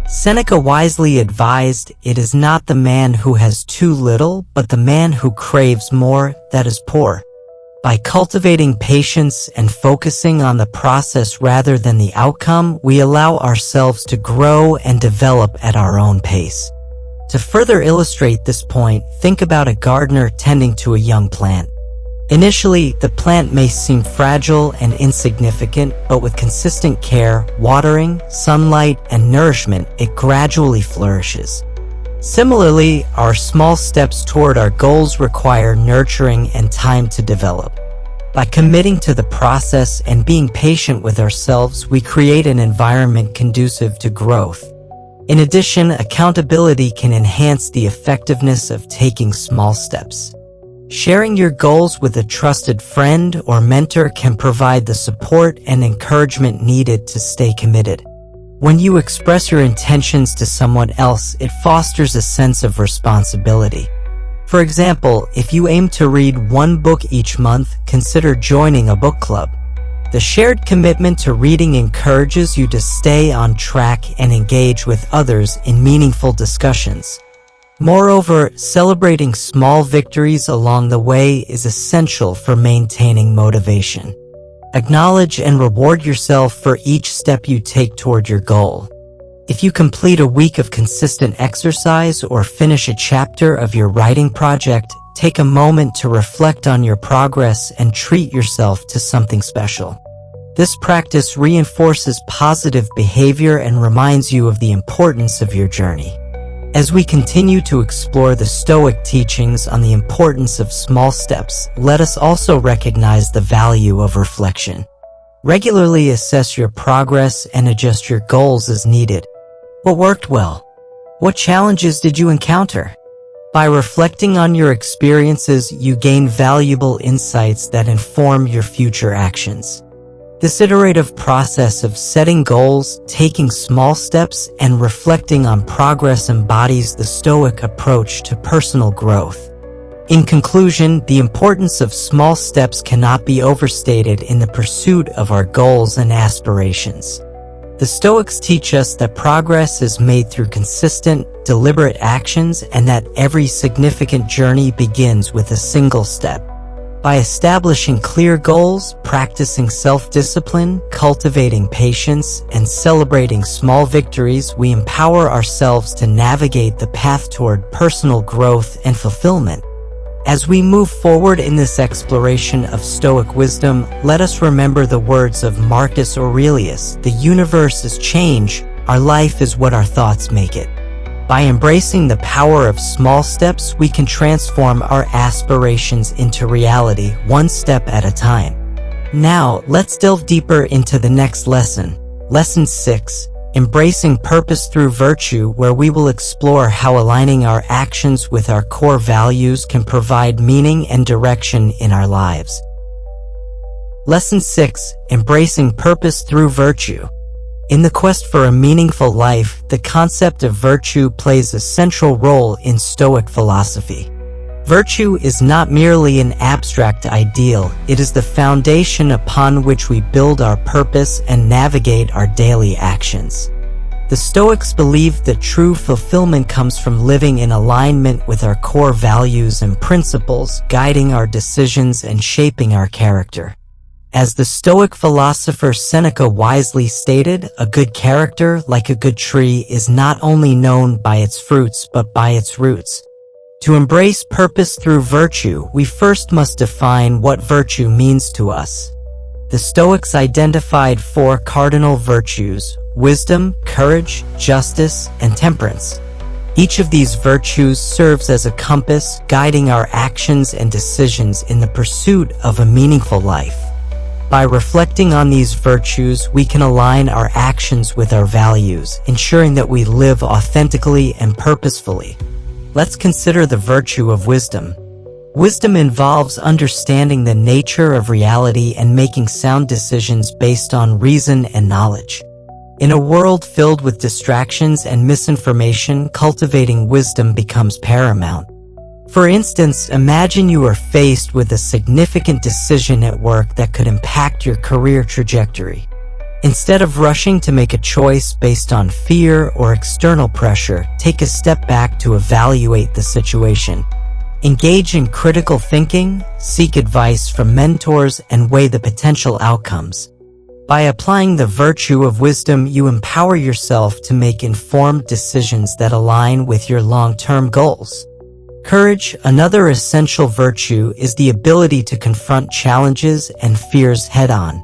Seneca wisely advised, "It is not the man who has too little, but the man who craves more that is poor." By cultivating patience and focusing on the process rather than the outcome, we allow ourselves to grow and develop at our own pace. To further illustrate this point, think about a gardener tending to a young plant. Initially, the plant may seem fragile and insignificant, but with consistent care, watering, sunlight, and nourishment, it gradually flourishes. Similarly, our small steps toward our goals require nurturing and time to develop. By committing to the process and being patient with ourselves, we create an environment conducive to growth. In addition, accountability can enhance the effectiveness of taking small steps. Sharing your goals with a trusted friend or mentor can provide the support and encouragement needed to stay committed. When you express your intentions to someone else, it fosters a sense of responsibility. For example, if you aim to read one book each month, consider joining a book club. The shared commitment to reading encourages you to stay on track and engage with others in meaningful discussions. Moreover, celebrating small victories along the way is essential for maintaining motivation. Acknowledge and reward yourself for each step you take toward your goal. If you complete a week of consistent exercise or finish a chapter of your writing project, take a moment to reflect on your progress and treat yourself to something special. This practice reinforces positive behavior and reminds you of the importance of your journey. As we continue to explore the Stoic teachings on the importance of small steps, let us also recognize the value of reflection. Regularly assess your progress and adjust your goals as needed. What worked well? What challenges did you encounter? By reflecting on your experiences, you gain valuable insights that inform your future actions. This iterative process of setting goals, taking small steps, and reflecting on progress embodies the Stoic approach to personal growth. In conclusion, the importance of small steps cannot be overstated in the pursuit of our goals and aspirations. The Stoics teach us that progress is made through consistent, deliberate actions and that every significant journey begins with a single step. By establishing clear goals, practicing self-discipline, cultivating patience, and celebrating small victories, we empower ourselves to navigate the path toward personal growth and fulfillment. As we move forward in this exploration of Stoic wisdom, let us remember the words of Marcus Aurelius: "The universe is change, our life is what our thoughts make it." By embracing the power of small steps, we can transform our aspirations into reality, one step at a time. Now, let's delve deeper into the next lesson. Lesson 6, Embracing Purpose Through Virtue, where we will explore how aligning our actions with our core values can provide meaning and direction in our lives. Lesson 6, Embracing Purpose Through Virtue. In the quest for a meaningful life, the concept of virtue plays a central role in Stoic philosophy. Virtue is not merely an abstract ideal, it is the foundation upon which we build our purpose and navigate our daily actions. The Stoics believe that true fulfillment comes from living in alignment with our core values and principles, guiding our decisions and shaping our character. As the Stoic philosopher Seneca wisely stated, a good character, like a good tree, is not only known by its fruits but by its roots. To embrace purpose through virtue, we first must define what virtue means to us. the Stoics identified four cardinal virtues: wisdom, courage, justice, and temperance. Each of these virtues serves as a compass, guiding our actions and decisions in the pursuit of a meaningful life. By reflecting on these virtues, we can align our actions with our values, ensuring that we live authentically and purposefully. Let's consider the virtue of wisdom. Wisdom involves understanding the nature of reality and making sound decisions based on reason and knowledge. In a world filled with distractions and misinformation, cultivating wisdom becomes paramount. For instance, imagine you are faced with a significant decision at work that could impact your career trajectory. Instead of rushing to make a choice based on fear or external pressure, take a step back to evaluate the situation. Engage in critical thinking, seek advice from mentors, and weigh the potential outcomes. By applying the virtue of wisdom, you empower yourself to make informed decisions that align with your long-term goals. Courage, another essential virtue, is the ability to confront challenges and fears head-on.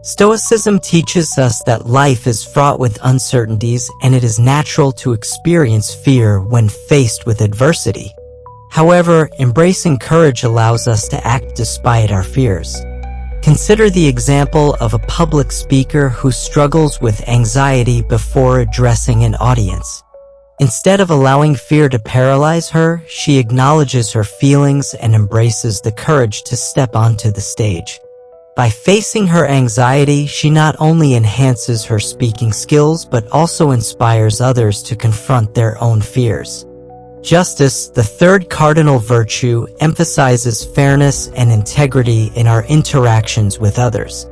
Stoicism teaches us that life is fraught with uncertainties, and it is natural to experience fear when faced with adversity. However, embracing courage allows us to act despite our fears. Consider the example of a public speaker who struggles with anxiety before addressing an audience. Instead of allowing fear to paralyze her, she acknowledges her feelings and embraces the courage to step onto the stage. By facing her anxiety, she not only enhances her speaking skills but also inspires others to confront their own fears. Justice, the third cardinal virtue, emphasizes fairness and integrity in our interactions with others.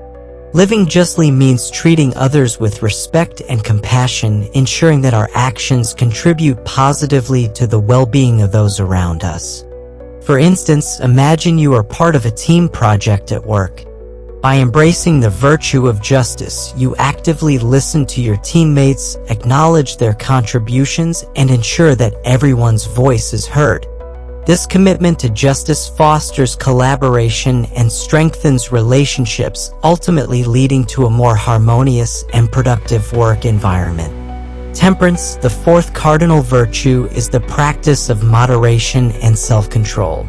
Living justly means treating others with respect and compassion, ensuring that our actions contribute positively to the well-being of those around us. For instance, imagine you are part of a team project at work. By embracing the virtue of justice, you actively listen to your teammates, acknowledge their contributions, and ensure that everyone's voice is heard. This commitment to justice fosters collaboration and strengthens relationships, ultimately leading to a more harmonious and productive work environment. Temperance, the fourth cardinal virtue, is the practice of moderation and self-control.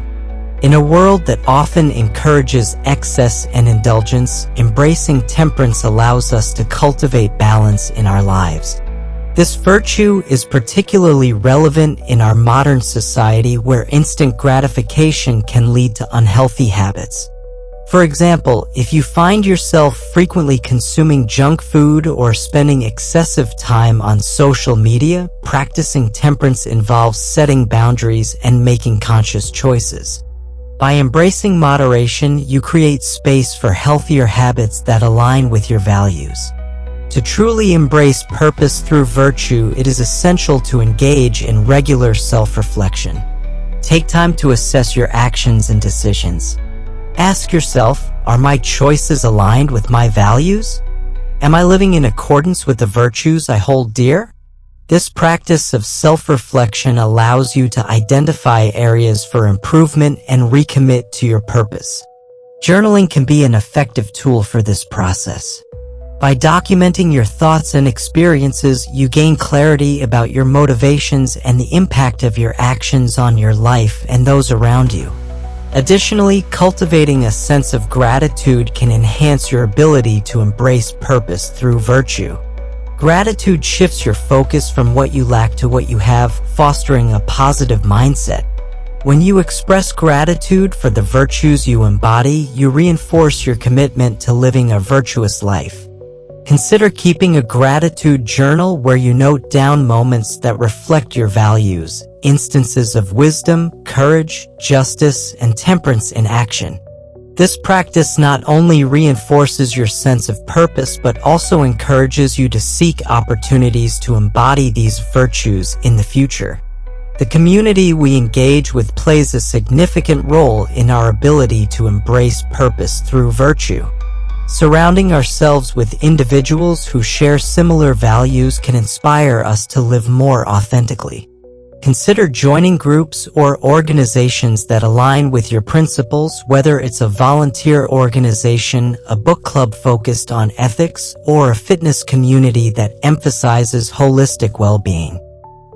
In a world that often encourages excess and indulgence, embracing temperance allows us to cultivate balance in our lives. This virtue is particularly relevant in our modern society where instant gratification can lead to unhealthy habits. For example, if you find yourself frequently consuming junk food or spending excessive time on social media, practicing temperance involves setting boundaries and making conscious choices. By embracing moderation, you create space for healthier habits that align with your values. To truly embrace purpose through virtue, it is essential to engage in regular self-reflection. Take time to assess your actions and decisions. Ask yourself, are my choices aligned with my values? Am I living in accordance with the virtues I hold dear? This practice of self-reflection allows you to identify areas for improvement and recommit to your purpose. Journaling can be an effective tool for this process. By documenting your thoughts and experiences, you gain clarity about your motivations and the impact of your actions on your life and those around you. Additionally, cultivating a sense of gratitude can enhance your ability to embrace purpose through virtue. Gratitude shifts your focus from what you lack to what you have, fostering a positive mindset. When you express gratitude for the virtues you embody, you reinforce your commitment to living a virtuous life. Consider keeping a gratitude journal where you note down moments that reflect your values, instances of wisdom, courage, justice, and temperance in action. This practice not only reinforces your sense of purpose but also encourages you to seek opportunities to embody these virtues in the future. The community we engage with plays a significant role in our ability to embrace purpose through virtue. Surrounding ourselves with individuals who share similar values can inspire us to live more authentically. Consider joining groups or organizations that align with your principles, whether it's a volunteer organization, a book club focused on ethics, or a fitness community that emphasizes holistic well-being.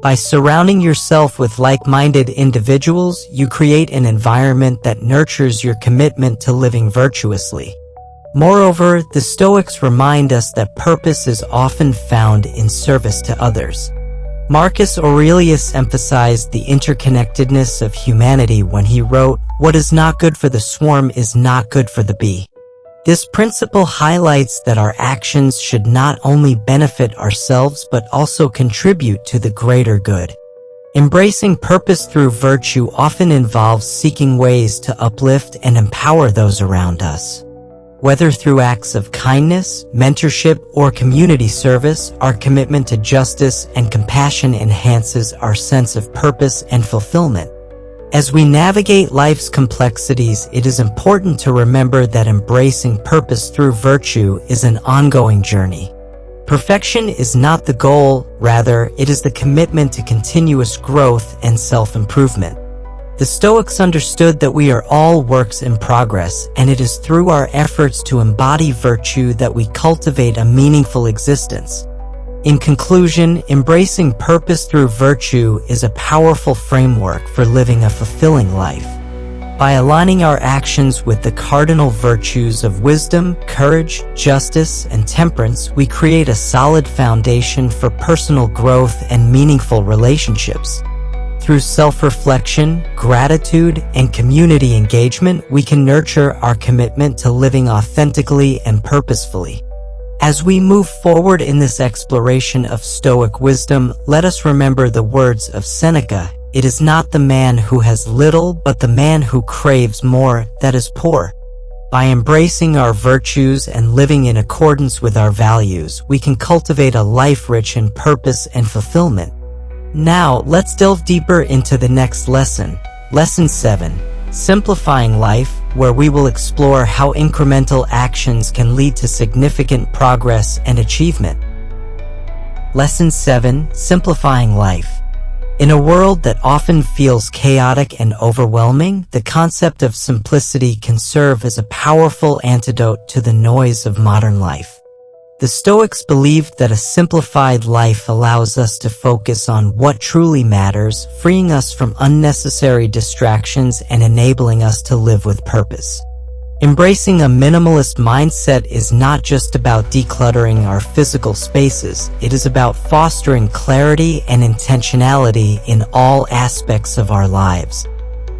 By surrounding yourself with like-minded individuals, you create an environment that nurtures your commitment to living virtuously. Moreover, the Stoics remind us that purpose is often found in service to others. Marcus Aurelius emphasized the interconnectedness of humanity when he wrote, "What is not good for the swarm is not good for the bee." This principle highlights that our actions should not only benefit ourselves but also contribute to the greater good. Embracing purpose through virtue often involves seeking ways to uplift and empower those around us. Whether through acts of kindness, mentorship, or community service, our commitment to justice and compassion enhances our sense of purpose and fulfillment. As we navigate life's complexities, it is important to remember that embracing purpose through virtue is an ongoing journey. Perfection is not the goal, rather, it is the commitment to continuous growth and self-improvement. The Stoics understood that we are all works in progress, and it is through our efforts to embody virtue that we cultivate a meaningful existence. In conclusion, embracing purpose through virtue is a powerful framework for living a fulfilling life. By aligning our actions with the cardinal virtues of wisdom, courage, justice, and temperance, we create a solid foundation for personal growth and meaningful relationships. Through self-reflection, gratitude, and community engagement, we can nurture our commitment to living authentically and purposefully. As we move forward in this exploration of Stoic wisdom, let us remember the words of Seneca, "It is not the man who has little, but the man who craves more, that is poor." By embracing our virtues and living in accordance with our values, we can cultivate a life rich in purpose and fulfillment. Now, let's delve deeper into the next lesson, Lesson 7, Simplifying Life, where we will explore how incremental actions can lead to significant progress and achievement. Lesson 7, Simplifying Life. In a world that often feels chaotic and overwhelming, the concept of simplicity can serve as a powerful antidote to the noise of modern life. The Stoics believed that a simplified life allows us to focus on what truly matters, freeing us from unnecessary distractions and enabling us to live with purpose. Embracing a minimalist mindset is not just about decluttering our physical spaces, it is about fostering clarity and intentionality in all aspects of our lives.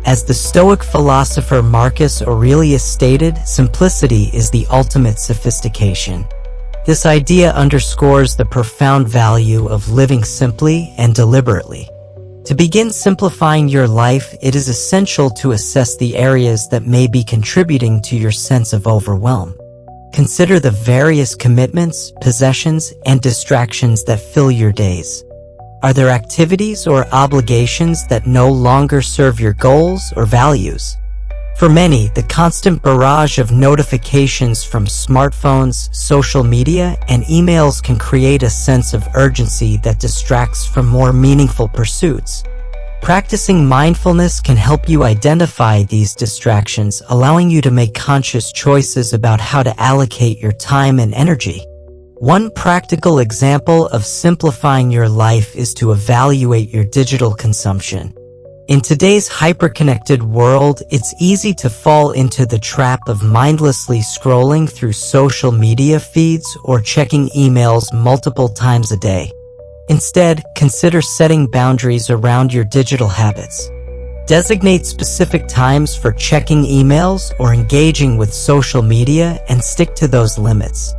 As the Stoic philosopher Marcus Aurelius stated, simplicity is the ultimate sophistication. This idea underscores the profound value of living simply and deliberately. To begin simplifying your life, it is essential to assess the areas that may be contributing to your sense of overwhelm. Consider the various commitments, possessions, and distractions that fill your days. Are there activities or obligations that no longer serve your goals or values? For many, the constant barrage of notifications from smartphones, social media, and emails can create a sense of urgency that distracts from more meaningful pursuits. Practicing mindfulness can help you identify these distractions, allowing you to make conscious choices about how to allocate your time and energy. One practical example of simplifying your life is to evaluate your digital consumption. In today's hyper-connected world, it's easy to fall into the trap of mindlessly scrolling through social media feeds or checking emails multiple times a day. Instead, consider setting boundaries around your digital habits. Designate specific times for checking emails or engaging with social media and stick to those limits.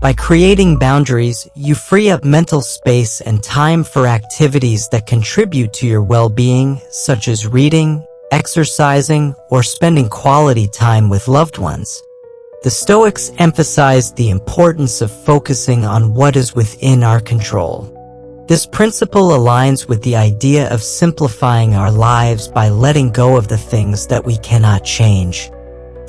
By creating boundaries, you free up mental space and time for activities that contribute to your well-being, such as reading, exercising, or spending quality time with loved ones. The Stoics emphasized the importance of focusing on what is within our control. This principle aligns with the idea of simplifying our lives by letting go of the things that we cannot change.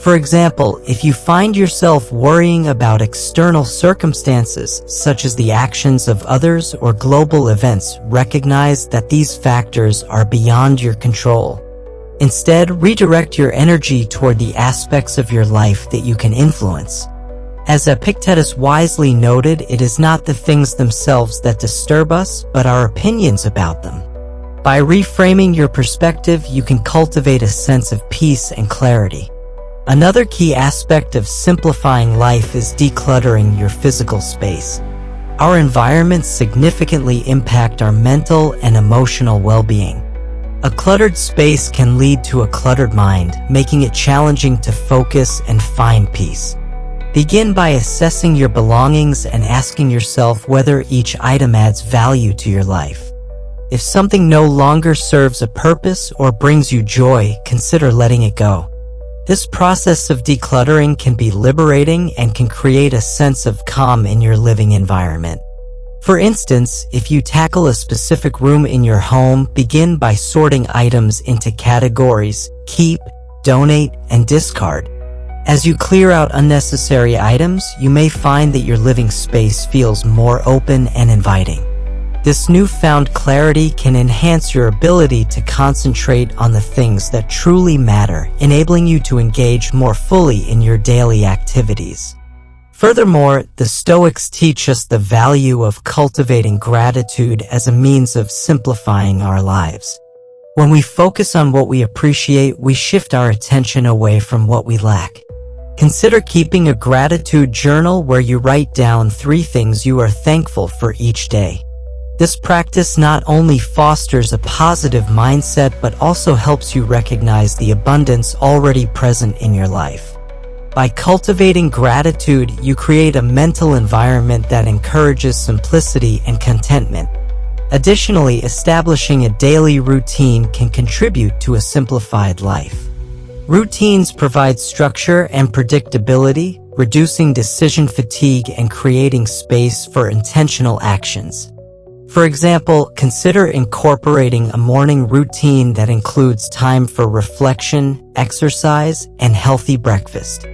For example, if you find yourself worrying about external circumstances, such as the actions of others or global events, recognize that these factors are beyond your control. Instead, redirect your energy toward the aspects of your life that you can influence. As Epictetus wisely noted, it is not the things themselves that disturb us, but our opinions about them. By reframing your perspective, you can cultivate a sense of peace and clarity. Another key aspect of simplifying life is decluttering your physical space. Our environments significantly impact our mental and emotional well-being. A cluttered space can lead to a cluttered mind, making it challenging to focus and find peace. Begin by assessing your belongings and asking yourself whether each item adds value to your life. If something no longer serves a purpose or brings you joy, consider letting it go. This process of decluttering can be liberating and can create a sense of calm in your living environment. For instance, if you tackle a specific room in your home, begin by sorting items into categories: keep, donate, and discard. As you clear out unnecessary items, you may find that your living space feels more open and inviting. This newfound clarity can enhance your ability to concentrate on the things that truly matter, enabling you to engage more fully in your daily activities. Furthermore, the Stoics teach us the value of cultivating gratitude as a means of simplifying our lives. When we focus on what we appreciate, we shift our attention away from what we lack. Consider keeping a gratitude journal where you write down 3 things you are thankful for each day. This practice not only fosters a positive mindset but also helps you recognize the abundance already present in your life. By cultivating gratitude, you create a mental environment that encourages simplicity and contentment. Additionally, establishing a daily routine can contribute to a simplified life. Routines provide structure and predictability, reducing decision fatigue and creating space for intentional actions. For example, consider incorporating a morning routine that includes time for reflection, exercise, and healthy breakfast.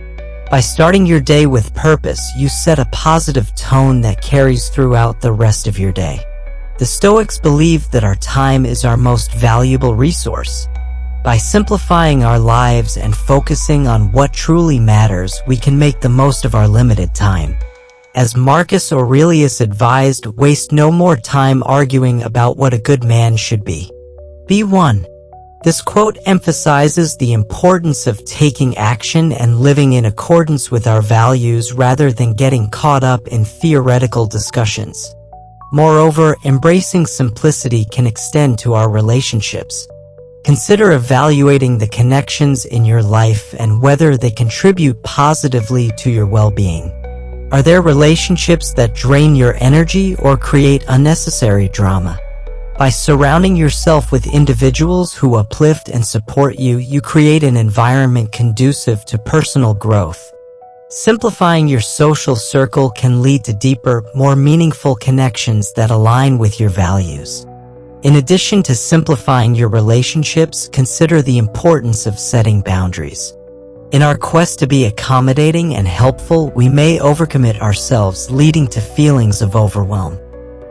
By starting your day with purpose, you set a positive tone that carries throughout the rest of your day. The Stoics believe that our time is our most valuable resource. By simplifying our lives and focusing on what truly matters, we can make the most of our limited time. As Marcus Aurelius advised, waste no more time arguing about what a good man should be. Be one. This quote emphasizes the importance of taking action and living in accordance with our values rather than getting caught up in theoretical discussions. Moreover, embracing simplicity can extend to our relationships. Consider evaluating the connections in your life and whether they contribute positively to your well-being. Are there relationships that drain your energy or create unnecessary drama? By surrounding yourself with individuals who uplift and support you, you create an environment conducive to personal growth. Simplifying your social circle can lead to deeper, more meaningful connections that align with your values. In addition to simplifying your relationships, consider the importance of setting boundaries. In our quest to be accommodating and helpful, we may overcommit ourselves, leading to feelings of overwhelm.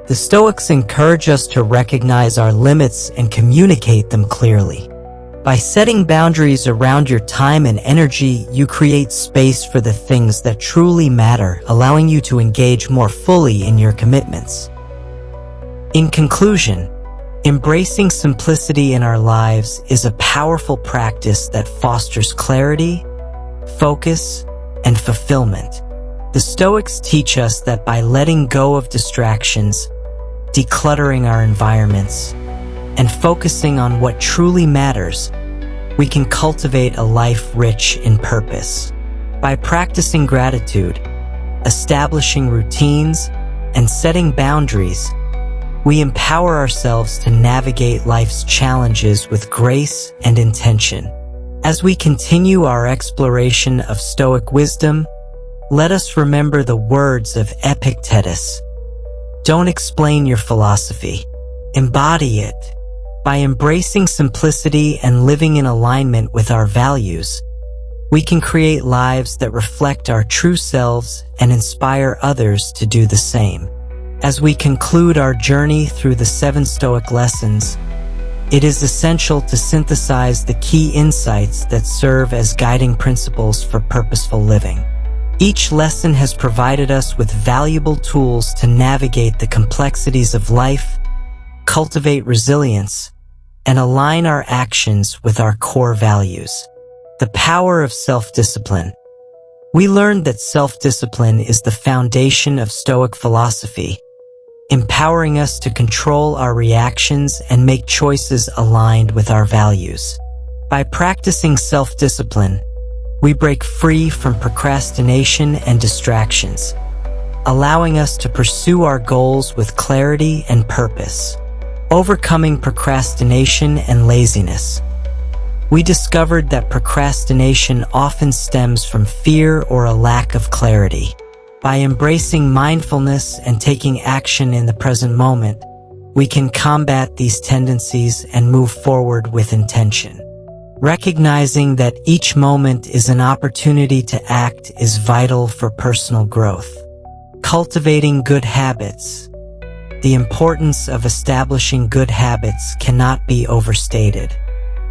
The Stoics encourage us to recognize our limits and communicate them clearly. By setting boundaries around your time and energy, you create space for the things that truly matter, allowing you to engage more fully in your commitments. In conclusion, embracing simplicity in our lives is a powerful practice that fosters clarity, focus, and fulfillment. The Stoics teach us that by letting go of distractions, decluttering our environments, and focusing on what truly matters, we can cultivate a life rich in purpose. By practicing gratitude, establishing routines, and setting boundaries, we empower ourselves to navigate life's challenges with grace and intention. As we continue our exploration of Stoic wisdom, let us remember the words of Epictetus. Don't explain your philosophy, embody it. By embracing simplicity and living in alignment with our values, we can create lives that reflect our true selves and inspire others to do the same. As we conclude our journey through the 7 Stoic lessons, it is essential to synthesize the key insights that serve as guiding principles for purposeful living. Each lesson has provided us with valuable tools to navigate the complexities of life, cultivate resilience, and align our actions with our core values. The power of self-discipline. We learned that self-discipline is the foundation of Stoic philosophy, empowering us to control our reactions and make choices aligned with our values. By practicing self-discipline, we break free from procrastination and distractions, allowing us to pursue our goals with clarity and purpose. Overcoming procrastination and laziness. We discovered that procrastination often stems from fear or a lack of clarity. By embracing mindfulness and taking action in the present moment, we can combat these tendencies and move forward with intention. Recognizing that each moment is an opportunity to act is vital for personal growth. Cultivating good habits. The importance of establishing good habits cannot be overstated.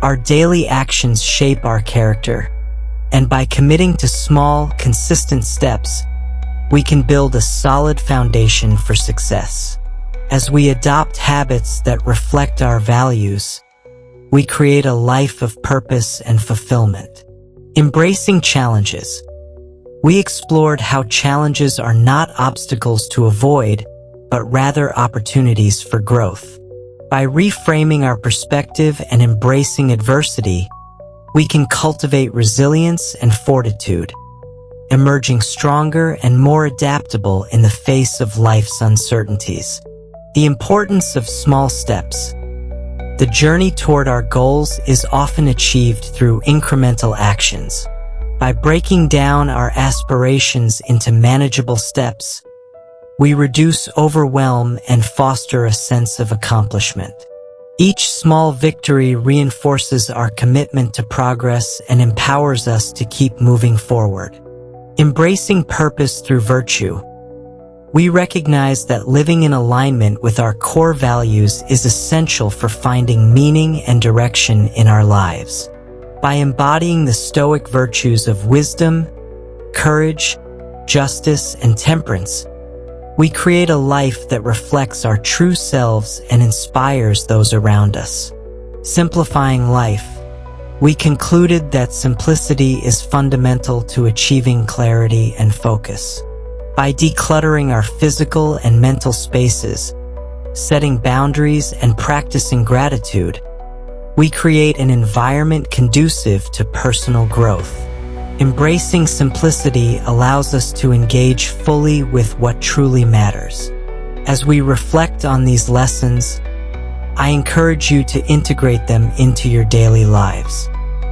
Our daily actions shape our character, and by committing to small, consistent steps, we can build a solid foundation for success. As we adopt habits that reflect our values, we create a life of purpose and fulfillment. Embracing challenges. We explored how challenges are not obstacles to avoid, but rather opportunities for growth. By reframing our perspective and embracing adversity, we can cultivate resilience and fortitude, emerging stronger and more adaptable in the face of life's uncertainties. The importance of small steps. The journey toward our goals is often achieved through incremental actions. By breaking down our aspirations into manageable steps, we reduce overwhelm and foster a sense of accomplishment. Each small victory reinforces our commitment to progress and empowers us to keep moving forward. Embracing purpose through virtue. We recognize that living in alignment with our core values is essential for finding meaning and direction in our lives. By embodying the Stoic virtues of wisdom, courage, justice, and temperance, we create a life that reflects our true selves and inspires those around us. Simplifying life. We concluded that simplicity is fundamental to achieving clarity and focus. By decluttering our physical and mental spaces, setting boundaries, and practicing gratitude, we create an environment conducive to personal growth. Embracing simplicity allows us to engage fully with what truly matters. As we reflect on these lessons, I encourage you to integrate them into your daily lives.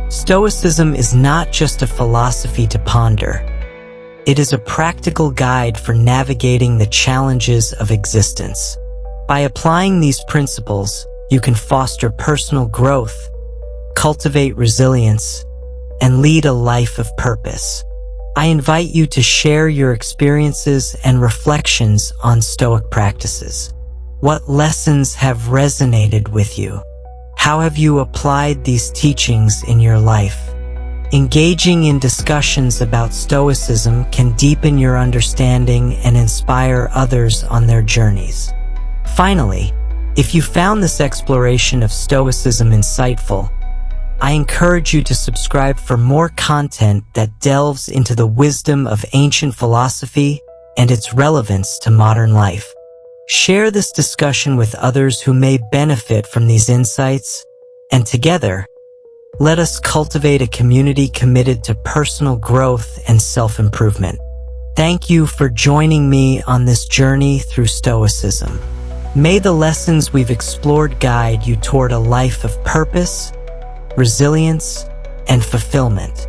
Stoicism is not just a philosophy to ponder. It is a practical guide for navigating the challenges of existence. By applying these principles, you can foster personal growth, cultivate resilience, and lead a life of purpose. I invite you to share your experiences and reflections on Stoic practices. What lessons have resonated with you? How have you applied these teachings in your life? Engaging in discussions about Stoicism can deepen your understanding and inspire others on their journeys. Finally, if you found this exploration of Stoicism insightful, I encourage you to subscribe for more content that delves into the wisdom of ancient philosophy and its relevance to modern life. Share this discussion with others who may benefit from these insights, and together, let us cultivate a community committed to personal growth and self-improvement. Thank you for joining me on this journey through Stoicism. May the lessons we've explored guide you toward a life of purpose, resilience, and fulfillment.